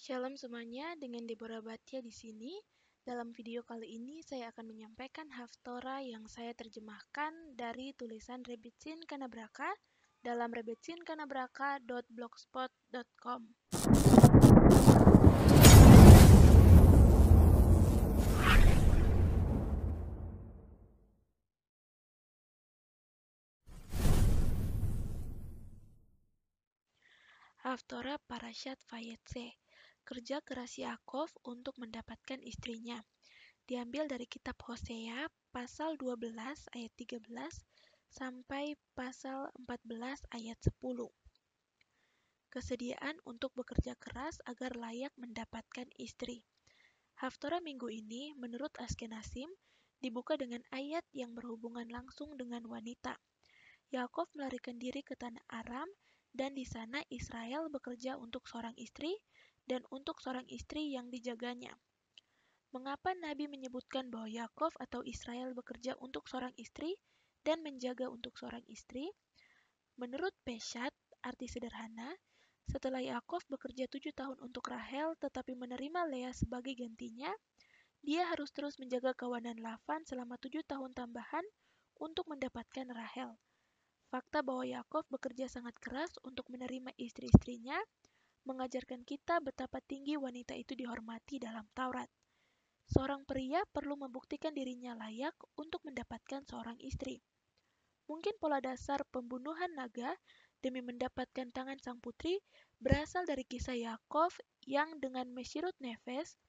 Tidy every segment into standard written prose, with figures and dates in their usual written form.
Shalom semuanya, dengan Deborah Batia di sini. Dalam video kali ini saya akan menyampaikan Haftorah yang saya terjemahkan dari tulisan Rebetsin Kanabraka dalam rebetsinKanabraka.blogspot.com. Haftorah Parashat Vayetse, kerja keras Yaakov untuk mendapatkan istrinya. Diambil dari kitab Hosea pasal 12 ayat 13 sampai pasal 14 ayat 10. Kesediaan untuk bekerja keras agar layak mendapatkan istri. Haftorah minggu ini menurut Askenazim dibuka dengan ayat yang berhubungan langsung dengan wanita. Yaakov melarikan diri ke tanah Aram dan di sana Israel bekerja untuk seorang istri dan untuk seorang istri yang dijaganya. Mengapa Nabi menyebutkan bahwa Yaakov atau Israel bekerja untuk seorang istri dan menjaga untuk seorang istri? Menurut Peshat, arti sederhana, setelah Yaakov bekerja 7 tahun untuk Rahel tetapi menerima Lea sebagai gantinya, dia harus terus menjaga kawanan Laban selama 7 tahun tambahan untuk mendapatkan Rahel. Fakta bahwa Yaakov bekerja sangat keras untuk menerima istri-istrinya mengajarkan kita betapa tinggi wanita itu dihormati dalam Taurat. Seorang pria perlu membuktikan dirinya layak untuk mendapatkan seorang istri. Mungkin pola dasar pembunuhan naga demi mendapatkan tangan sang putri berasal dari kisah Yaakov yang dengan Meshirut Nefes,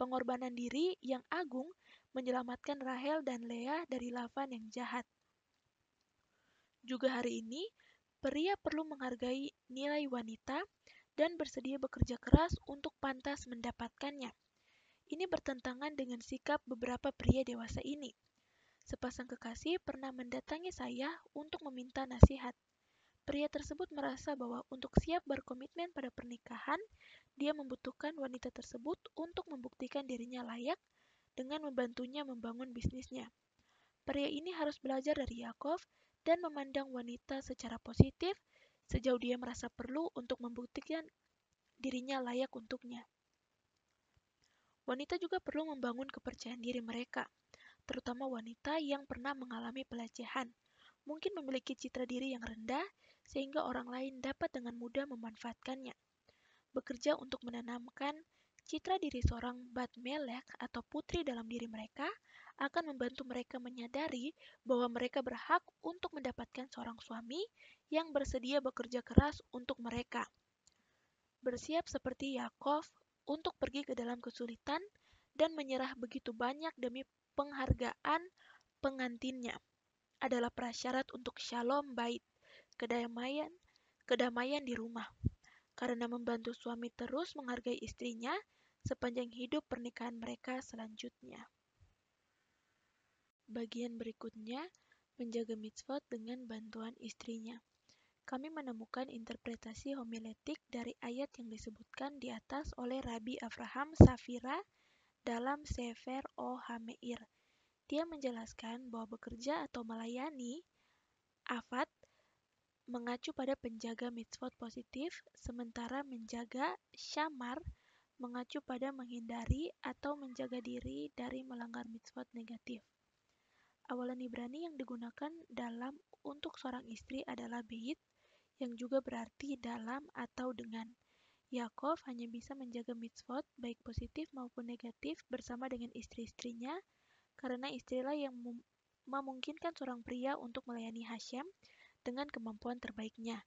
pengorbanan diri yang agung, menyelamatkan Rahel dan Lea dari Laban yang jahat. Juga hari ini, pria perlu menghargai nilai wanita dan bersedia bekerja keras untuk pantas mendapatkannya. Ini bertentangan dengan sikap beberapa pria dewasa ini. Sepasang kekasih pernah mendatangi saya untuk meminta nasihat. Pria tersebut merasa bahwa untuk siap berkomitmen pada pernikahan, dia membutuhkan wanita tersebut untuk membuktikan dirinya layak dengan membantunya membangun bisnisnya. Pria ini harus belajar dari Yaakov dan memandang wanita secara positif sejauh dia merasa perlu untuk membuktikan dirinya layak untuknya. Wanita juga perlu membangun kepercayaan diri mereka, terutama wanita yang pernah mengalami pelecehan, mungkin memiliki citra diri yang rendah sehingga orang lain dapat dengan mudah memanfaatkannya. Bekerja untuk menanamkan citra diri seorang Bat Melek atau putri dalam diri mereka akan membantu mereka menyadari bahwa mereka berhak untuk mendapatkan seorang suami yang bersedia bekerja keras untuk mereka. Bersiap seperti Yaakov untuk pergi ke dalam kesulitan dan menyerah begitu banyak demi penghargaan pengantinnya adalah prasyarat untuk shalom bait, kedamaian di rumah. Karena membantu suami terus menghargai istrinya sepanjang hidup pernikahan mereka selanjutnya. Bagian berikutnya, menjaga mitzvot dengan bantuan istrinya. Kami menemukan interpretasi homiletik dari ayat yang disebutkan di atas oleh Rabbi Avraham Safira dalam Sefer O-Hameir. Dia menjelaskan bahwa bekerja atau melayani Avad mengacu pada penjaga mitzvot positif, sementara menjaga Shamar mengacu pada menghindari atau menjaga diri dari melanggar mitzvot negatif. Awalan Ibrani yang digunakan dalam untuk seorang istri adalah beit, yang juga berarti dalam atau dengan. Yaakov hanya bisa menjaga mitzvot baik positif maupun negatif bersama dengan istri-istrinya, karena istrilah yang memungkinkan seorang pria untuk melayani Hashem dengan kemampuan terbaiknya.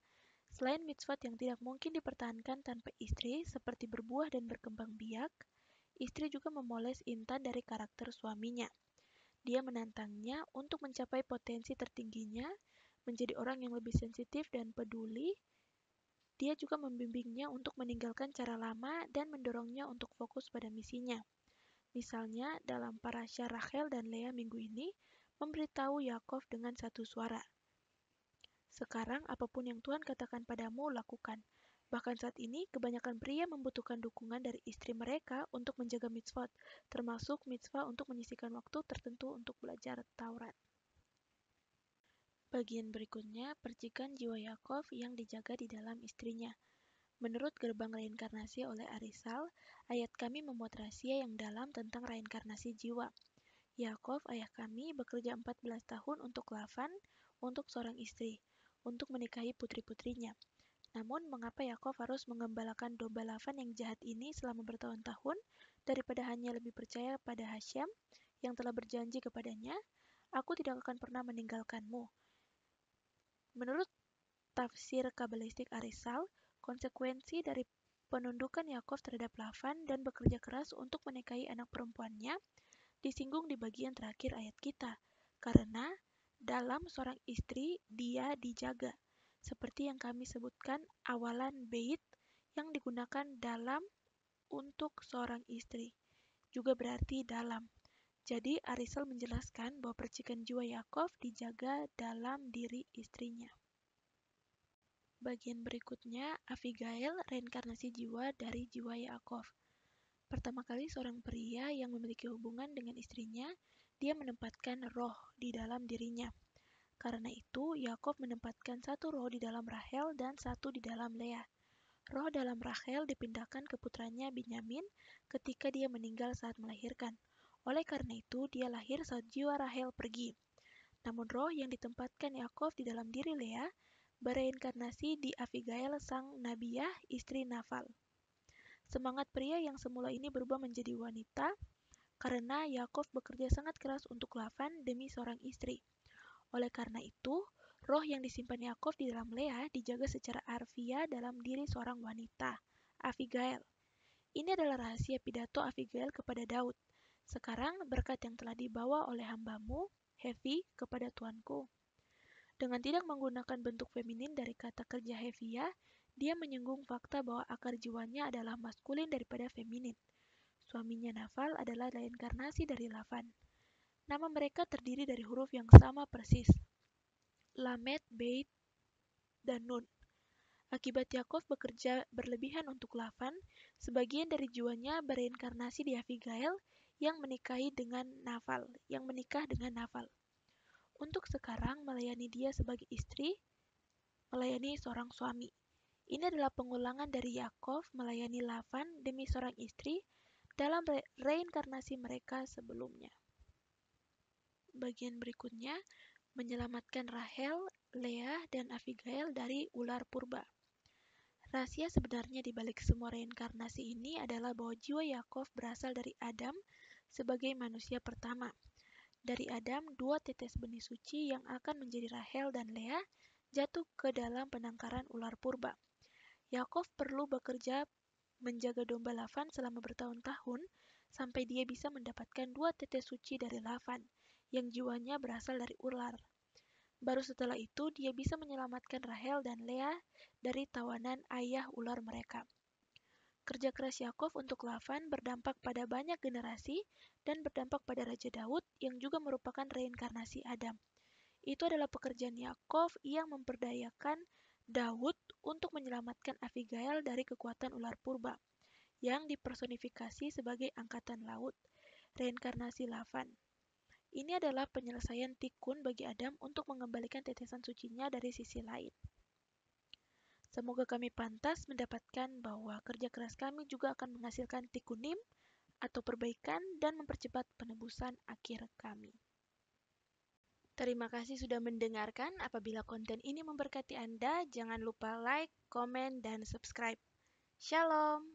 Selain mitzvot yang tidak mungkin dipertahankan tanpa istri, seperti berbuah dan berkembang biak, istri juga memoles intan dari karakter suaminya. Dia menantangnya untuk mencapai potensi tertingginya, menjadi orang yang lebih sensitif dan peduli. Dia juga membimbingnya untuk meninggalkan cara lama dan mendorongnya untuk fokus pada misinya. Misalnya, dalam parasha Rachel dan Lea minggu ini, memberitahu Yaakov dengan satu suara. Sekarang, apapun yang Tuhan katakan padamu, lakukan. Bahkan saat ini, kebanyakan pria membutuhkan dukungan dari istri mereka untuk menjaga mitzvot, termasuk mitzvah untuk menyisihkan waktu tertentu untuk belajar Taurat. Bagian berikutnya, percikan jiwa Yaakov yang dijaga di dalam istrinya. Menurut Gerbang Reinkarnasi oleh Arisal, ayat kami memuat rahasia yang dalam tentang reinkarnasi jiwa. Yakov, ayah kami, bekerja 14 tahun untuk Lavan, untuk seorang istri, untuk menikahi putri-putrinya. Namun, mengapa Yakov harus mengembalakan domba Lavan yang jahat ini selama bertahun-tahun, daripada hanya lebih percaya pada Hashem, yang telah berjanji kepadanya, "Aku tidak akan pernah meninggalkanmu." Menurut tafsir kabalistik Arisal, konsekuensi dari penundukan Yakov terhadap Lavan dan bekerja keras untuk menikahi anak perempuannya disinggung di bagian terakhir ayat kita, karena dalam seorang istri dia dijaga, seperti yang kami sebutkan awalan bait yang digunakan dalam untuk seorang istri, juga berarti dalam. Jadi Arisal menjelaskan bahwa percikan jiwa Yakov dijaga dalam diri istrinya. Bagian berikutnya, Abigail, reinkarnasi jiwa dari jiwa Yakov. Pertama kali seorang pria yang memiliki hubungan dengan istrinya, dia menempatkan roh di dalam dirinya. Karena itu, Yakov menempatkan satu roh di dalam Rahel dan satu di dalam Lea. Roh dalam Rahel dipindahkan ke putranya Binyamin ketika dia meninggal saat melahirkan. Oleh karena itu, dia lahir saat jiwa Rahel pergi. Namun roh yang ditempatkan Yakov di dalam diri Lea bereinkarnasi di Abigail sang Nabiyah, istri Nafal. Semangat pria yang semula ini berubah menjadi wanita karena Yakov bekerja sangat keras untuk Lavan demi seorang istri. Oleh karena itu, roh yang disimpan Yakov di dalam Lea dijaga secara harfiah dalam diri seorang wanita, Abigail. Ini adalah rahasia pidato Abigail kepada Daud. Sekarang berkat yang telah dibawa oleh hambamu, Hefi, kepada tuanku. Dengan tidak menggunakan bentuk feminin dari kata kerja Hevia, dia menyinggung fakta bahwa akar jiwanya adalah maskulin daripada feminin. Suaminya Nafal adalah reinkarnasi dari Lavan. Nama mereka terdiri dari huruf yang sama persis, Lamed, Beit, dan Nun. Akibat Yakov bekerja berlebihan untuk Lavan, sebagian dari jiwanya bereinkarnasi di Abigail yang menikah dengan Nafal. Untuk sekarang melayani dia sebagai istri, melayani seorang suami. Ini adalah pengulangan dari Yakov melayani Lavan demi seorang istri dalam reinkarnasi mereka sebelumnya. Bagian berikutnya, menyelamatkan Rahel, Lea, dan Abigail dari ular purba. Rahasia sebenarnya di balik semua reinkarnasi ini adalah bahwa jiwa Yakov berasal dari Adam sebagai manusia pertama. Dari Adam, 2 tetes benih suci yang akan menjadi Rahel dan Lea jatuh ke dalam penangkaran ular purba. Yakov perlu bekerja menjaga domba Lavan selama bertahun-tahun sampai dia bisa mendapatkan 2 tetes suci dari Lavan yang jiwanya berasal dari ular. Baru setelah itu dia bisa menyelamatkan Rahel dan Lea dari tawanan ayah ular mereka. Kerja keras Yakov untuk Lavan berdampak pada banyak generasi dan berdampak pada Raja Daud yang juga merupakan reinkarnasi Adam. Itu adalah pekerjaan Yakov yang memperdayakan Daud untuk menyelamatkan Abigail dari kekuatan ular purba, yang dipersonifikasi sebagai angkatan laut, reinkarnasi Lavan. Ini adalah penyelesaian tikun bagi Adam untuk mengembalikan tetesan sucinya dari sisi lain. Semoga kami pantas mendapatkan bahwa kerja keras kami juga akan menghasilkan tikunim atau perbaikan dan mempercepat penebusan akhir kami. Terima kasih sudah mendengarkan. Apabila konten ini memberkati Anda, jangan lupa like, komen, dan subscribe. Shalom!